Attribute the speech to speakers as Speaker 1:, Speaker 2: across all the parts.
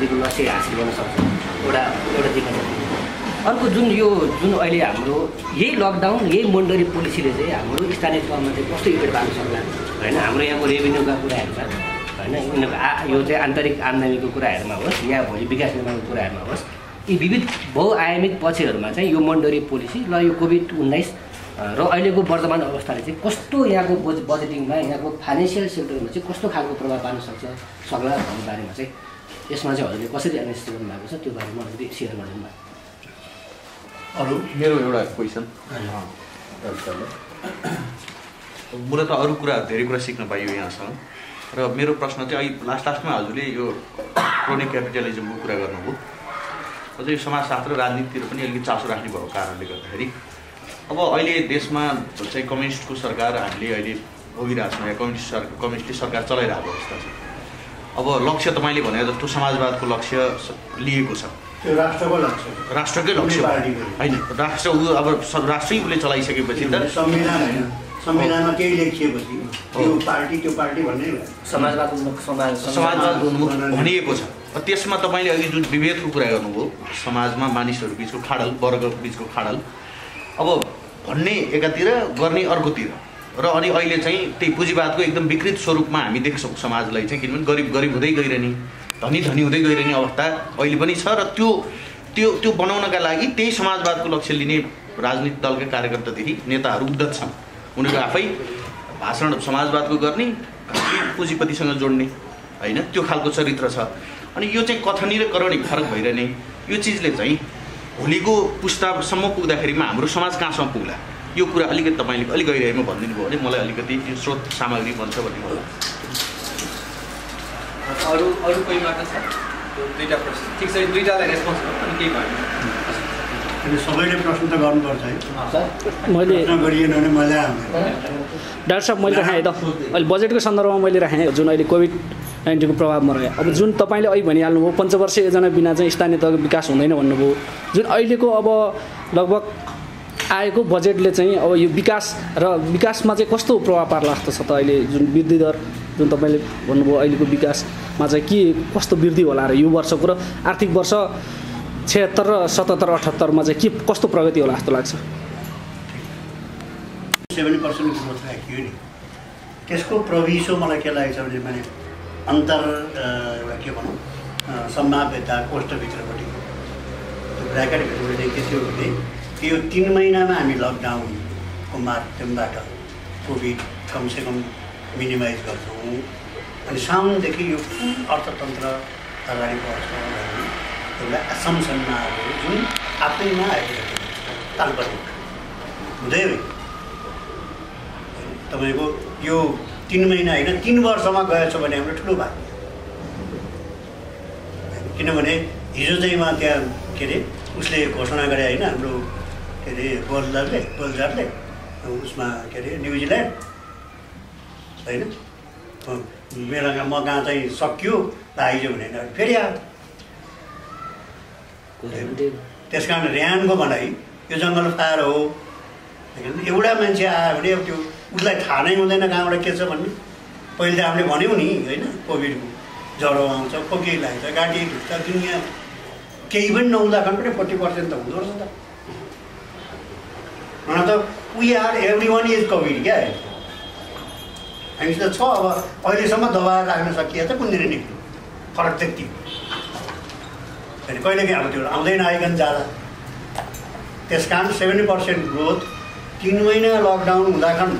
Speaker 1: अभिवृद्धिको लक्ष्य हासिल गर्न सक्छ एउटा देखिन्छ। अर्को जुन अहिले हाम्रो यही लकडाउन यही मोनिटरी पोलिसीले चाहिँ हाम्रो स्थानीय तहमा चाहिँ कस्तो इफेक्ट पार्न सक्ला होइन, हाम्रो यहाँको रेभेन्यूका कुराहरूमा होइन, यो चाहिँ आन्तरिक आम्दानीको कुराहरूमा होस् या भोलि विकास निर्माणको कुराहरूमा होस्, यी विविध बहुआयामिक पक्षहरूमा चाहिँ यो मोनिटरी पोलिसी र यो कोभिड-19 र अहिलेको वर्तमान अवस्थाले चाहिँ कस्तो यहाँको बजेटिङमा यहाँको फाइनेन्सियल सेक्टरमा चाहिँ कस्तो खालको प्रभाव पार्न सक्ला भन्ने बारेमा चाहिँ यसमा चाहिँ हजुरले कसरी एनालिसिस गर्नुभएको छ त्यो बारेमा अलिकति सेयर गरिदिनु भयो।
Speaker 2: अरू मेरो एउटा क्वेसन, मूलत अरू कुरा धेरै कुरा सिक्न पाइयो यहाँसँग, र मेरो प्रश्न चाहिँ अहिले लास्टमा हजुरले यो क्रोनिक क्यापिटलिजमको कुरा गर्नुभयो, अझ यो समाजशास्त्र राजनीतितिर पनि अलिकति चासो राख्ने भएको कारणले गर्दाखेरि अब अहिले देशमा चाहिँ कम्युनिस्टको सरकार हामीले अहिले भोगिरहेको छौँ, या कम्युनिस्ट सरकार चलाइरहेको अवस्था छ। अब लक्ष्य तपाईँले भने जस्तो समाजवादको लक्ष्य लिएको छ,
Speaker 3: त्यो राष्ट्रकै लक्ष्य
Speaker 2: होइन, राष्ट्र अब राष्ट्रै उसले चलाइसकेपछि त
Speaker 3: संविधानमा केही लेखिएपछि त्यो पार्टी भन्ने
Speaker 2: समाजवाद उन्मुख भनिएको छ। त्यसमा तपाईँले अघि जुन विभेदको कुरा गर्नुभयो, समाजमा मानिसहरू बिचको खाडल, वर्ग बिचको खाडल अब भन्ने एकातिर गर्ने अर्कोतिर, र अनि अहिले चाहिँ त्यही पुँजीवादको एकदम विकृत स्वरूपमा हामी देख्छौँ समाजलाई चाहिँ, किनभने गरिब हुँदै गइरहने, धनी हुँदै गइरहने अवस्था अहिले पनि छ। र त्यो बनाउनका लागि त्यही समाजवादको लक्ष्य लिने राजनीतिक दलका कार्यकर्तादेखि नेताहरू उद्धत छन्। उनीहरू आफै भाषण समाजवादको गर्ने, पुँजीपतिसँग जोड्ने होइन, त्यो खालको चरित्र छ। अनि यो चाहिँ कथनी र करणी फरक भइरहने यो चिजले चाहिँ भोलिको पुस्तासम्म पुग्दाखेरिमा हाम्रो समाज कहाँसम्म पुग्ला, यो कुरा अलिकति तपाईँले अलिक गहिराइमा भनिदिनु भयो भने मलाई अलिकति यो स्रोत सामग्री बन्छ भन्ने मलाई।
Speaker 4: अरू कोही मात्र छ? दुईवटा प्रश्न ठिक छ, दुईवटालाई रेस्पोन्स गर्नु अनि केही भएन।
Speaker 3: सबैले प्रश्न त गर्नुपर्छ है,
Speaker 5: मैले
Speaker 3: गरिएन भने मजा आउँदैन।
Speaker 5: डाक्टर साहब मैले राखेँ त अहिले बजेटको सन्दर्भमा मैले राखेँ जुन अहिले कोभिड-19को प्रभावमा रह्यो। अब जुन तपाईँले अहिले भनिहाल्नुभयो पञ्चवर्षीय योजना बिना चाहिँ स्थानीय तहको विकास हुँदैन भन्नुभयो, जुन अहिलेको अब लगभग आएको बजेटले चाहिँ अब यो विकासमा चाहिँ कस्तो प्रभाव पार्ला जस्तो छ त? अहिले जुन वृद्धि दर जुन तपाईँले भन्नुभयो अहिलेको विकासमा चाहिँ के कस्तो वृद्धि होला र यो वर्षको र आर्थिक वर्ष 76 र 77 78मा चाहिँ के कस्तो प्रगति होला जस्तो लाग्छ?
Speaker 3: 7% ग्रोथ राखियो नि, त्यसको प्रविशो मलाई के लागेको छ भने एउटा के भनौँ सम्भाव्यता कोष्ठभित्रपट्टि त्यो ब्राकेटभित्रपट्टि के थियो भने यो 3 महिनामा हामी लकडाउनको माध्यमबाट कोभिड कमसेकम मिनिमाइज गर्छौँ, अनि साउनदेखि यो अर्थतन्त्र अगाडि बढ्छ भन्ने एउटा एसम्सनमा आयो, जुन आफैमा आइसकेको काल्पनिक हुँदै होइन। तपाईँको यो 3 महिना होइन 3 वर्षमा गएछ भने हाम्रो ठुलो भाग, किनभने हिजो चाहिँ त्यहाँ के अरे उसले घोषणा गरे होइन, हाम्रो के अरे बोल्जरले उसमा के अरे न्युजिल्यान्ड होइन, मेरो म कहाँ चाहिँ सकियो आइज भने फेरि आयो। त्यस कारण ऱ्यानको भनाइ यो जङ्गल फायर हो, एउटा मान्छे आयो भने त्यो उसलाई थाहा नै हुँदैन कहाँबाट के छ भन्ने। पहिले त हामीले भन्यौँ नि होइन, कोभिडको ज्वरो आउँछ, खोकी लाग्छ, गाडी धुक्छ, दुनियाँ केही पनि नहुँदाखेरि पनि 40% त हुँदो रहेछ त। हुन त we are every one is covid क्या, हामीसित छ। अब अहिलेसम्म दबाएर राख्न सकिए त कुन दिन निक्ल्यो, फरक त्यति होइन, कहिलेकाहीँ अब त्यो आउँदैन आइकन जाँदा। त्यस कारण 70% ग्रोथ 3 महिना लकडाउन हुँदाखेरि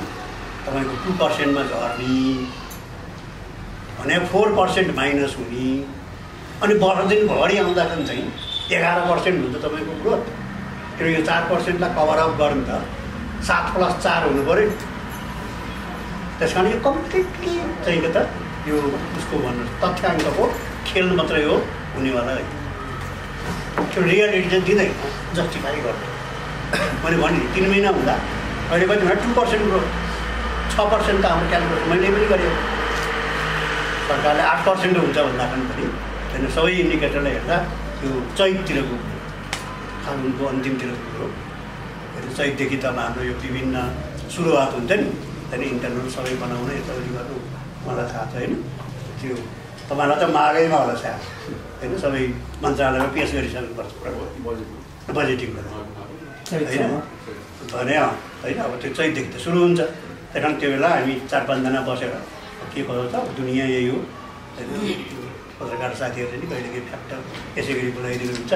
Speaker 3: तपाईँको 2%मा झर्ने भने 4% माइनस हुने, अनि वर्षदिनभरि आउँदाखेरि चाहिँ 11% हुन्छ तपाईँको ग्रोथ। किन यो 4%लाई कभर अप गर्नु त 7+4 हुनु पऱ्यो। त्यस कारण यो कम्प्लिटली चाहिँ के त यो उसको भन्नु तथ्याङ्कको खेल मात्रै हो हुनेवाला है, त्यो रियालिटी चाहिँ दिँदैन, जस्टिफाई गर्दैन। मैले भने 3 महिना हुँदा अहिले कति भन्दा 2% ग्रोथ, 6% त हाम्रो क्यालकुलेसन मैले पनि गरेँ। सरकारले 8% हुन्छ भन्दाखेरि पनि होइन, सबै इन्डिकेटरलाई हेर्दा त्यो चैततिरको फागुनको अन्तिमतिरको कुरो होइन। चैतदेखि त हाम्रो यो विभिन्न सुरुवात हुन्छ नि, त्यहाँदेखि इन्टरनल सबै बनाउन यताउति गर्नु मलाई थाहा छ होइन। त्यो तपाईँलाई त मागैमा होला सायद होइन, सबै मन्त्रालयमा पेस गरिसक्नुपर्छ बजेटिङ होइन भने होइन। अब त्यो चैतदेखि त सुरु हुन्छ, त्यही कारण त्यो बेला हामी 4-5 जना बसेर के कसो छ दुनियाँ यही हो होइन। पत्रकार साथीहरूले नि कहिले केही फ्याक्ट यसै गरी बोलाइदिनुहुन्छ,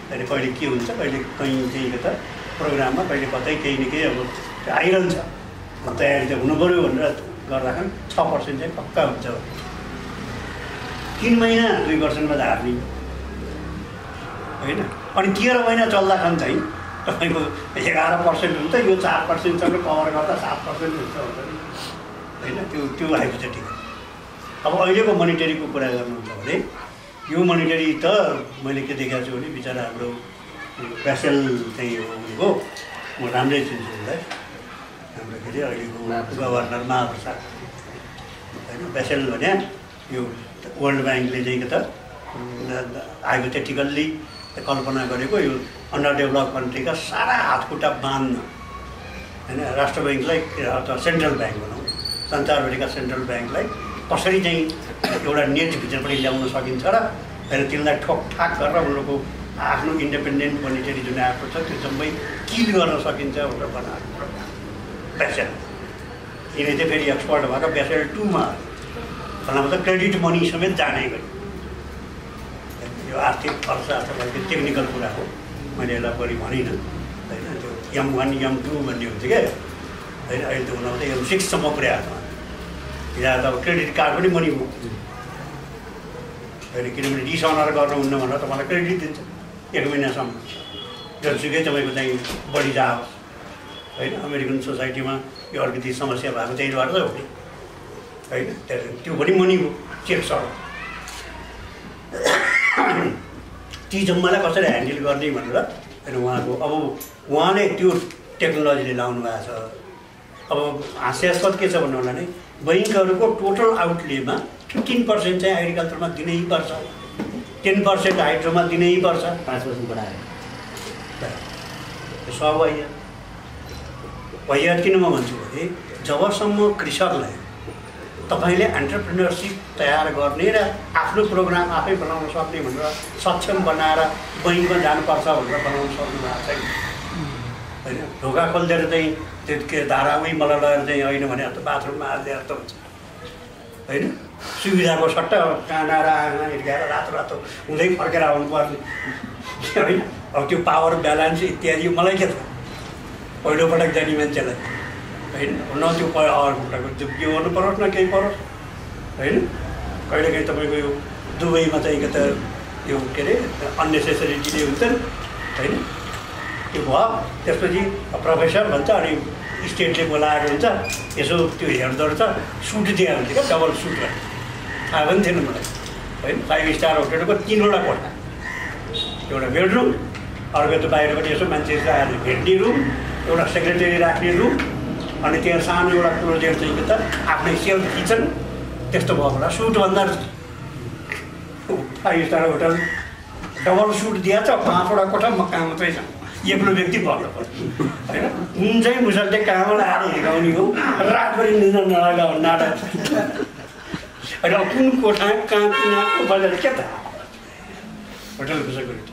Speaker 3: कहिले कहिले के हुन्छ, कहिले कहीँ चाहिँ कता प्रोग्राममा कहिले कतै केही न केही अब आइरहन्छ। तयारी त हुनु पऱ्यो भनेर गर्दाखेरि 6% चाहिँ पक्का हुन्छ। 3 महिना 2% झार्ने होइन। अनि 13 महिना चल्दाखेरि चाहिँ तपाईँको 11% हुन्छ, यो 4%सँग कभर गर्दा 7% हुन्छ होइन। त्यो हाइपोथेटिकल। अब अहिलेको मोनिटरीको कुरा गर्नुहुन्छ भने यो मोनिटरी त मैले के देखाएको छु भने बिचरा हाम्रो बेसेल चाहिँ हो, म राम्रै चिन्छु उसलाई, हाम्रो के अरे अहिलेको गभर्नर महाप्रसाद होइन। बेसेल भने यो वर्ल्ड ब्याङ्कले चाहिँ के त हाइपोथेटिकल्ली कल्पना गरेको यो अन्डर डेभलप कन्ट्रीका सारा हातखुट्टा बाँध्न होइन, राष्ट्र ब्याङ्कलाई अथवा सेन्ट्रल ब्याङ्क भनौँ, संसारभरिका सेन्ट्रल ब्याङ्कलाई कसरी चाहिँ एउटा नेटभित्र पनि ल्याउन सकिन्छ र होइन तिनलाई ठोकठाक गरेर उनीहरूको आफ्नो इन्डिपेन्डेन्ट मोनिटरी जुन आएको छ त्यो जम्मै किल गर्न सकिन्छ भनेर बनाएको प्रोग्राम बेसेल। यिनी चाहिँ फेरि एक्सपर्ट भएको बेसेल 2मा भन्दा त क्रेडिट मनी समेत जाने गरी यो आर्थिक अर्थशास्त्रको टेक्निकल कुरा हो, मैले यसलाई बढी भनिनँ होइन। त्यो M1 M2 भन्ने हुन्छ क्या होइन। अहिले त हुन त M6सम्म पुर्याएको छ यहाँ त अब क्रेडिट कार्ड पनि मनी हो होइन, किनभने डिसअनर गर्नुहुन्न भनेर तपाईँलाई क्रेडिट दिन्छ 1 महिनासम्म, जतिसुकै तपाईँको चाहिँ बढी जाओस् होइन। अमेरिकन सोसाइटीमा यो अलिकति समस्या भएको त्यहीबाट त हो नि होइन। त्यो पनि मनी हो, चेक सर। ती जम्मालाई कसरी ह्यान्डल गर्ने भनेर होइन उहाँको अब उहाँले त्यो टेक्नोलोजीले लाउनु भएको छ। अब हास्यास्पद के छ भन्नु होला नि, बैङ्कहरूको टोटल आउटलेमा 15% चाहिँ एग्रिकल्चरमा दिनै पर्छ, 10% हाइड्रोमा दिनै पर्छ,
Speaker 1: 5% बढायो।
Speaker 3: सब वाहियात किन म भन्छु भने जबसम्म कृषकलाई तपाईँले एन्टरप्रेन्योरसिप तयार गर्ने र आफ्नो प्रोग्राम आफै बनाउन सक्ने भनेर सक्षम बनाएर बैङ्कमा जानुपर्छ भनेर बनाउन सक्नु भएको छैन होइन। ढोका खोलिदिएर चाहिँ त्यो के धारा उही मलाई लगेर चाहिँ होइन भने त बाथरुममा हाल्दै जस्तो हुन्छ होइन। सुविधाको सट्टा काना र आँगन हिर्काएर रातो हुँदै फर्केर आउनुपर्ने होइन। अब त्यो पावर ब्यालेन्स इत्यादि मलाई के थाहा पहिलोपटक जाने मान्छेलाई होइन। न त्यो अर्कोपटक के गर्नु परोस् न केही परोस् होइन। कहिलेकाहीँ तपाईँको यो दुबईमा चाहिँ के त यो के अरे अन्नेसेसरी डिले हुन्छ नि होइन। त्यो भयो त्यसपछि प्रोफेसर भन्छ अनि स्टेटले बोलाएको हुन्छ, यसो त्यो हेर्दो रहेछ, सुट दिएको हुन्छ क्या, डबल सुट गरेर थाहा पनि थिएन मलाई होइन। 5 स्टार होटेलको 3वटा कोठा, एउटा बेडरुम, अर्को त बाहिरबाट यसो मान्छेहरू आएर भेट्ने रुम, एउटा सेक्रेटरी राख्ने रुम, अनि त्यहाँ सानो एउटा क्लोजेट चाहिँ के त आफ्नै सेल्फ किचन, त्यस्तो भयो होला। सुटभन्दा 5 स्टार होटल डबल सुट दिएको छ, 5वटा कोठा म कहाँ मात्रै छ, एक्लो व्यक्ति भन्नु पर्छ होइन। हुन्छै मुसलले कहाँबाट आएर हिँडाउने हो, रातभरि निद्रा नलागाउने नाटक होइन। कुन कोठा कहाँ किनाको बजार के त होटलको सेक्युरिटी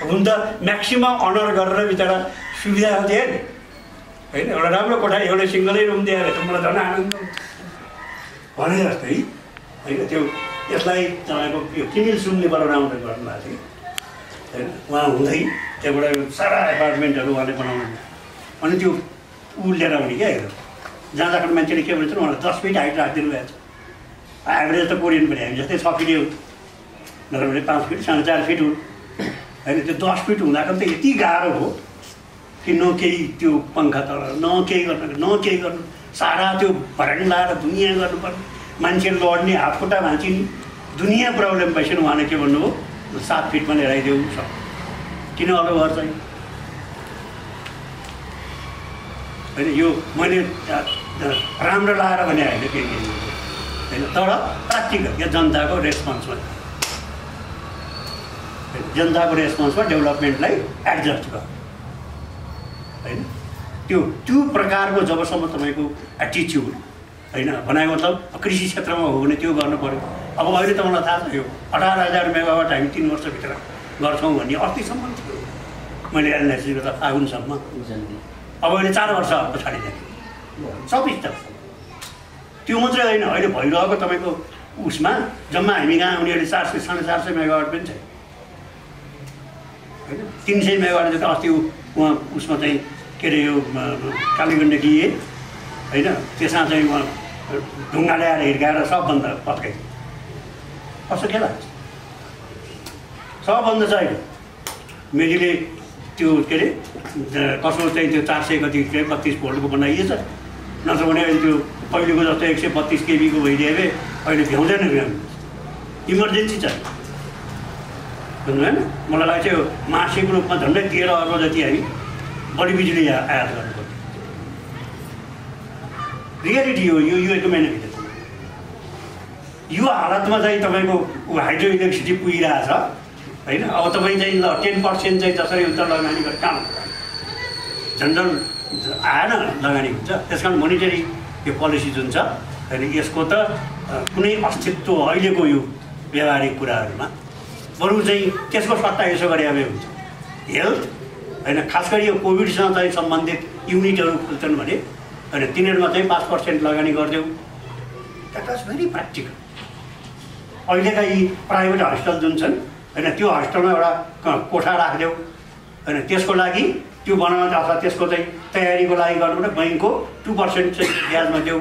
Speaker 3: हुन त म्याक्सिमम अनर गरेर बिचरा सुविधा दिए नि होइन। एउटा राम्रो कोठा एउटा सिङ्गलै रुम दिएर त मलाई झन् आनन्द भने जस्तै होइन। त्यो यसलाई तपाईँको यो किमिल सुनले बनाउनु गर्नुभएको थियो होइन। उहाँ हुँदै त्यहाँबाट सारा एपार्टमेन्टहरू उहाँले बनाउनु अनि त्यो ऊ लिएर आउने क्या हेर जाँदाखेरि मान्छेले के भन्छ उहाँलाई 10 फिट हाइट राखिदिनु भएको छ। एभरेज त कोरियन पनि हामी जस्तै 6 फिट हो, नत्र भने 5 फिट 4.5 फिट हो होइन। त्यो 10 फिट हुँदाखेरि त यति गाह्रो हो कि न केही त्यो पङ्खा तल न केही गर्नु सारा त्यो भर्याङ लाएर दुनियाँ गर्नुपर्ने, मान्छे लड्ने हातखुट्टा भाँचिने दुनियाँ प्रब्लम भइसक्यो। उहाँले के भन्नुभयो 7 फिटमा ल्याइदेऊ सक्छ, किन अरू घर चाहिँ होइन। यो मैले राम्रो लाएर भने होइन केही होइन, तर प्र्याक्टिकल या जनताको रेस्पोन्समा डेभलपमेन्टलाई एडजस्ट गर होइन। त्यो प्रकारको जबसम्म तपाईँको एटिच्युड होइन, भनाइ मतलब कृषि क्षेत्रमा हो भने त्यो गर्नु पऱ्यो। अब अहिले त मलाई थाहा छ यो 18,000 मेगावाट हामी 3 वर्षभित्र गर्छौँ भन्ने अस्तिसम्म थियो मैले एनालाइसिस गर्दा फागुनसम्म। अब अहिले 4 वर्ष पछाडिदेखि सब स्तर त्यो मात्रै होइन, अहिले भइरहेको तपाईँको उसमा जम्मा हामी कहाँ उनीहरूले 400 साढे 400 मेगावाट पनि छ होइन। 300 मेगावाट जति अस्ति उहाँ उसमा चाहिँ के अरे यो कालीगण्डकी होइन त्यसमा चाहिँ उहाँ ढुङ्गा ल्याएर हिर्काएर सबभन्दा पत्काइ कस्तो के लाग्छ? सबभन्दा चाहिँ मेडीले त्यो के अरे कसो चाहिँ त्यो 400 कति 32 भोल्टको बनाइएछ, नत्र भने अहिले त्यो पहिलेको जस्तो 132 केबीको भइदिए भए अहिले भ्याउँदैन इमर्जेन्सी छ बुझ्नु होइन। मलाई लाग्छ यो मासिक रूपमा झन्डै 13 अर्ब जति हामी बढी बिजुली आयात गर्नुपर्छ। रियालिटी हो यो इकोनोमीभित्र। यो हालतमा चाहिँ तपाईँको हाइड्रो इलेक्ट्रिसिटी पुगिरहेछ होइन। अब तपाईँ चाहिँ ल 10% चाहिँ जसरी हुन्छ लगानी गरेर काम जनरल आएन लगानी हुन्छ। त्यस कारण मोनिटरी यो पोलिसी जुन छ होइन यसको त कुनै अस्तित्व अहिलेको यो व्यावहारिक कुराहरूमा बरु चाहिँ त्यसको सट्टा यसो गरे हुन्छ हेल्थ होइन। खास गरी यो कोभिडसँग चाहिँ सम्बन्धित युनिटहरू खुल्छन् भने होइन तिनीहरूमा चाहिँ 5% लगानी गरिदेऊ। That was very practical. अहिलेका यी प्राइभेट हस्पिटल जुन छन् होइन त्यो हस्पिटलमा एउटा कोठा राखिदेऊ होइन। त्यसको लागि त्यो बनाउन अथवा त्यसको चाहिँ तयारीको लागि गर्नु भने बैङ्कको 2% चाहिँ ब्याजमा देऊ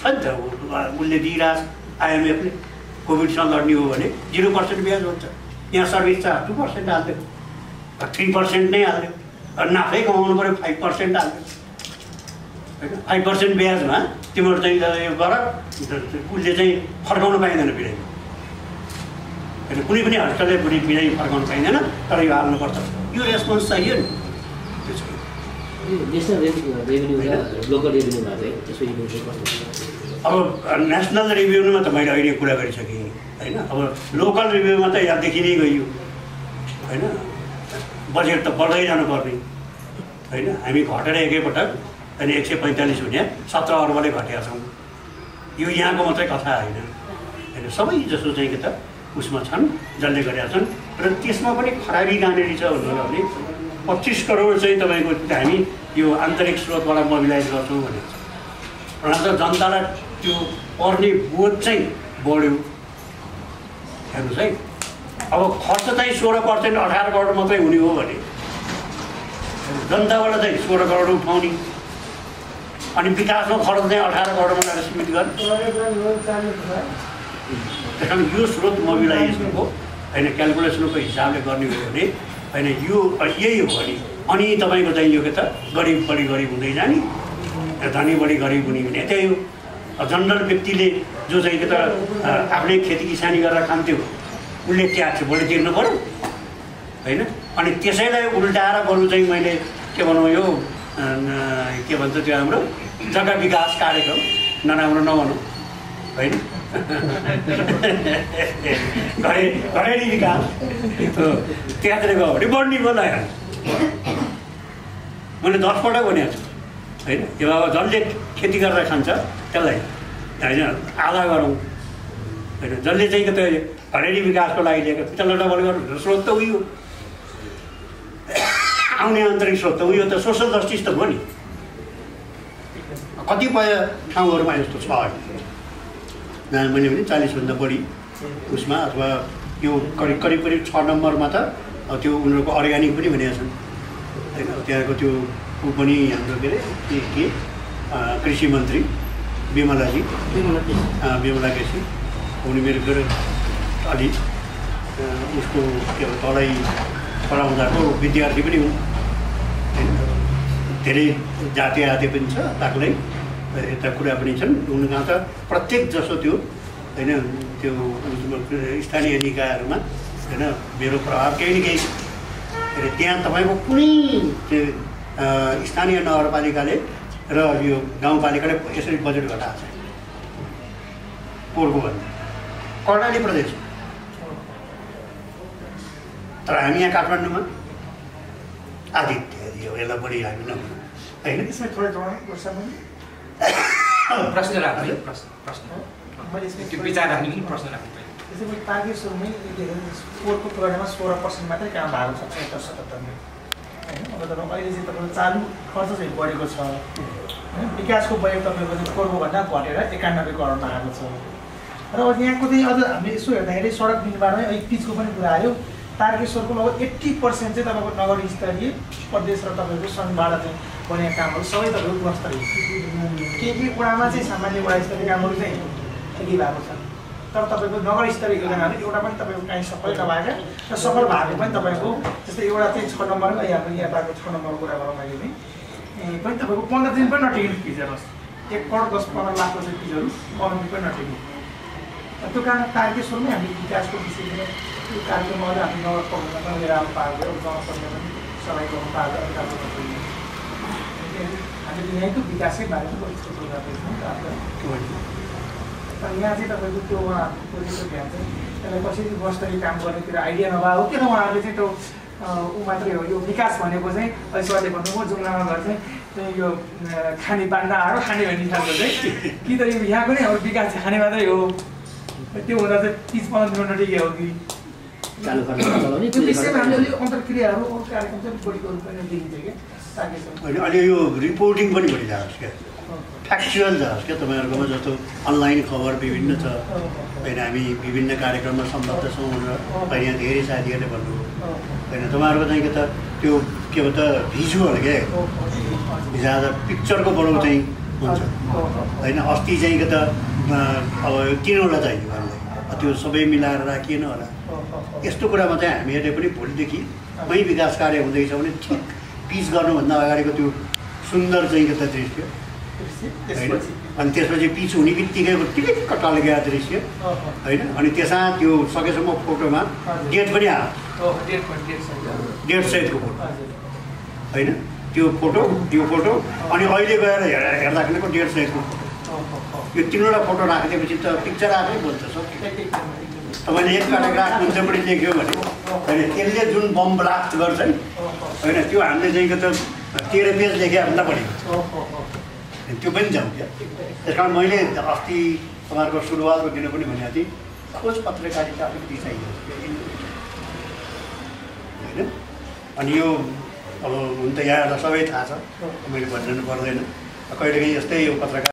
Speaker 3: छ नि त उसले दिइरहेछ IMF-ले। कोभिडसँग लड्ने हो भने 0% ब्याज हुन्छ। यहाँ सर्भिस चार्ज 2% हालिदियो 3% नै हालिदियो नाफै कमाउनु पऱ्यो 5% हालिदियो होइन। 5% ब्याजमा तिम्रो चाहिँ यो गर उसले चाहिँ फर्काउनु पाइँदैन बिराइ होइन। कुनै पनि हस्पिटलले बिराइ फर्काउनु पाइँदैन तर यो हाल्नुपर्छ। यो रेस्पोन्स चाहियो नि त्यो चाहिँ
Speaker 1: नेसनल रेभेन्यू र लोकल रेभेन्यूमा चाहिँ त्यसको इम्पोर्टेन्ट
Speaker 3: अब नेसनल रेभेन्यूमा त मैले अहिले कुरा गरिसकेँ होइन। अब लोकल रेभेन्यूमा त यहाँदेखि नै गइयो होइन। बजेट त बढ्दै जानुपर्ने होइन। हामी घटेर एकैपटक अनि 145 हुने 17 अर्बले घटेका छौँ। यो यहाँको मात्रै कथा होइन होइन। सबै जसो चाहिँ के त उसमा छन् जसले गरेका छन् र त्यसमा पनि खराबी कहाँनिर छ भन्नु भने 25 करोड चाहिँ तपाईँको हामी यो आन्तरिक स्रोतबाट मोबिलाइज गर्छौँ भनेको छ। र जनतालाई त्यो पर्ने बोझ चाहिँ बढ्यो हेर्नुहोस् है। अब खर्च चाहिँ 16% 18 करोड मात्रै हुने हो भने जनताबाट चाहिँ 16 करोड उठाउने अनि विकासमा खर्च चाहिँ 18 करोडमा लगेर सीमित गर्ने। त्यस कारण यो स्रोत मोबिलाइजेसनको होइन क्यालकुलेसनको हिसाबले गर्ने हो भने होइन यो यही हो भने अनि तपाईँको चाहिँ यो के त गरिब बढी गरिब हुँदै जाने धनी बढी गरिब हुने भने त्यही हो। जनरल व्यक्तिले जो चाहिँ के त आफ्नै खेती किसानी गरेर खान्थ्यो उसले ट्याक्स भोलि तिर्नु पऱ्यो होइन। अनि त्यसैलाई उल्टाएर बरु चाहिँ मैले के भनौँ यो के भन्छ त्यो हाम्रो जग्गा विकास कार्यक्रम नराम्रो नभनौँ होइन। घरेडी विकास त्यहाँतिर गयो भने बढ्ने बोलाइहाल्छ। मैले 10 पटक भनेको छु होइन। यो अब जसले खेती गरेर खान्छ त्यसलाई होइन आधा गरौँ होइन। जसले चाहिँ त घरेडी विकासको लागि लिएको त्यसलाई डबल गर्नु स्रोत त उयो आउने आन्तरिक स्रोत त उयो त सोसल जस्टिस त हो नि। कतिपय ठाउँहरूमा यस्तो छ जहाँ मैले भने 40भन्दा बढी उसमा अथवा यो करिब करिब 6 नम्बरमा त त्यो उनीहरूको अर्ग्यानिक पनि भनेका छन् होइन। त्यहाँको त्यो ऊ पनि हाम्रो के अरे के कृषि मन्त्री विमला केसी उनी मेरो फेरि अलि उसको के भन्छ तलै पढाउँदाको विद्यार्थी पनि हुन् होइन। धेरै जाति आते पनि छ बाक्लै यता कुरा पनि छन्। उनका त प्रत्येक जसो त्यो होइन त्यो स्थानीय निकायहरूमा होइन मेरो प्रभाव केही न केही त्यहाँ तपाईँको कुनै त्यो स्थानीय नगरपालिकाले र यो गाउँपालिकाले यसरी बजेट घटाएको छ पोहोरको भन्दा कर्णाली प्रदेश। तर हामी यहाँ काठमाडौँमा आदित्य हो यसलाई बढी हामी नभनौँ होइन।
Speaker 4: प्रश्न राख्नु प्रश्न
Speaker 6: मैले यसमा
Speaker 4: त्यो विचार राख्नु पनि प्रश्न राख्नु पऱ्यो।
Speaker 6: त्यसै मैले तारकेश्वरमै स्कोरको तुलनामा 16% मात्रै काम भएको छ 76-77 होइन। अब तपाईँ अहिले चाहिँ तपाईँको चालु खर्च चाहिँ बढेको छ होइन। विकासको बजेट तपाईँको चाहिँ पूर्वभन्दा घटेर 91 करोडमा आएको छ। र अब यहाँको चाहिँ अझ हामीले यसो हेर्दाखेरि सडक निर्माणमै अहिले पिचको पनि कुरा आयो। तारकेश्वरको लगभग 80% चाहिँ तपाईँको नगर स्तरीय प्रदेश र तपाईँको सङ्घबाट चाहिँ बनेका कामहरू सबै तपाईँको गुणस्तरीय। के वडामा चाहिँ सामान्य वडा स्तरीय कामहरू चाहिँ ठिकै भएको छ, तर तपाईँको नगर स्तरीय योजनाहरू एउटा पनि तपाईँको काहीँ सफल नभएका र सफल भएको पनि तपाईँको जस्तै एउटा चाहिँ 6 नम्बरमा यहाँ भएको 6 नम्बरको कुरा गरौँ मैले पनि तपाईँको 15 दिन पनि नटिक्ने पिज हेर्नुहोस्। 1 करोड 10-15 लाखको चाहिँ पिजहरू 15 दिन पनि नटिक्ने। त्यो कारण तारकेश्वरमै हामीले विकासको विषयमा त्यो कार्यक्रममा अझ हामी नगर प्रबन्धन पनि लिएर आउनु पाएको जनप्रतिनिधि पनि सबै गर्नु पाएको हामीले यहीँको विकासकै बारेमा डिस्कसन गर्दैछौँ। तर यहाँ चाहिँ तपाईँको त्यो उहाँहरूको प्रोजेक्टको ध्यान चाहिँ त्यसलाई कसरी गुणस्तरीय काम गर्नेतिर आइडिया नभए हो किन उहाँहरूले चाहिँ त्यो ऊ मात्रै हो यो विकास भनेको चाहिँ अहिले सरले भन्नुभयो जुम्लामा घर चाहिँ यो खाने बान्ना आएर खाने भन्ने खालको चाहिँ कि त यो यहाँ पनि हाम्रो विकास खाने मात्रै हो, त्यो हुँदा चाहिँ 30-15 मिनट नटिके हो कि त्यो विषयमा हामीले अलिक अन्तर्क्रियाहरू अरू कार्यक्रम चाहिँ बढीको रूपमा देखिन्छ क्या तारकेश्वर।
Speaker 3: होइन अहिले यो रिपोर्टिङ पनि भइरहेको छ क्या, फ्याक्चुअल जाओस् क्या। तपाईँहरूकोमा जस्तो अनलाइन खबर विभिन्न छ होइन, हामी विभिन्न कार्यक्रममा संलग्न छौँ भनेर अहिले यहाँ धेरै साथीहरूले भन्नुभयो होइन। तपाईँहरूको चाहिँ के त त्यो के भन्छ भिजुअल क्या, हिजोआज पिक्चरको बडो चाहिँ हुन्छ होइन। अस्ति चाहिँ के त अब 3वटा चाहियो हामीलाई, त्यो सबै मिलाएर राखिएन होला। यस्तो कुरामा चाहिँ हामीहरूले पनि भोलिदेखि कहीँ विकास कार्य हुँदैछ भने ठिक पिच गर्नुभन्दा अगाडिको त्यो सुन्दर चाहिँ के त दृश्य होइन, अनि त्यसपछि पिच हुने बित्तिकैको टिलिक्क टल्केको दृश्य होइन। अनि त्यसमा त्यो सकेसम्म फोटोमा डेट पनि आयो, डेट सहितको फोटो होइन। त्यो फोटो अनि अहिले गएर हेर्दाखेरिको डेट सहितको यो 3वटा फोटो राखिदिएपछि त पिक्चर आफै बोल्छ सब। तपाईँले एक प्याराग्राफ हुन्छ पनि लेख्यो भने होइन, त्यसले जुन बम ब्लास्ट गर्छ नि होइन, त्यो हामीले चाहिँ के त 13 पेज लेख्यो भन्दा बढी त्यो पनि जाउँ क्या। त्यस कारण मैले अस्ति तपाईँहरूको सुरुवातको दिन पनि भनेको थिएँ खोज पत्रकारिता अलिकति चाहियो होइन। अनि यो अब हुन त यहाँहरूलाई सबै थाहा छ, मैले भनिरहनु पर्दैन। कहिलेकाहीँ यस्तै यो पत्रकार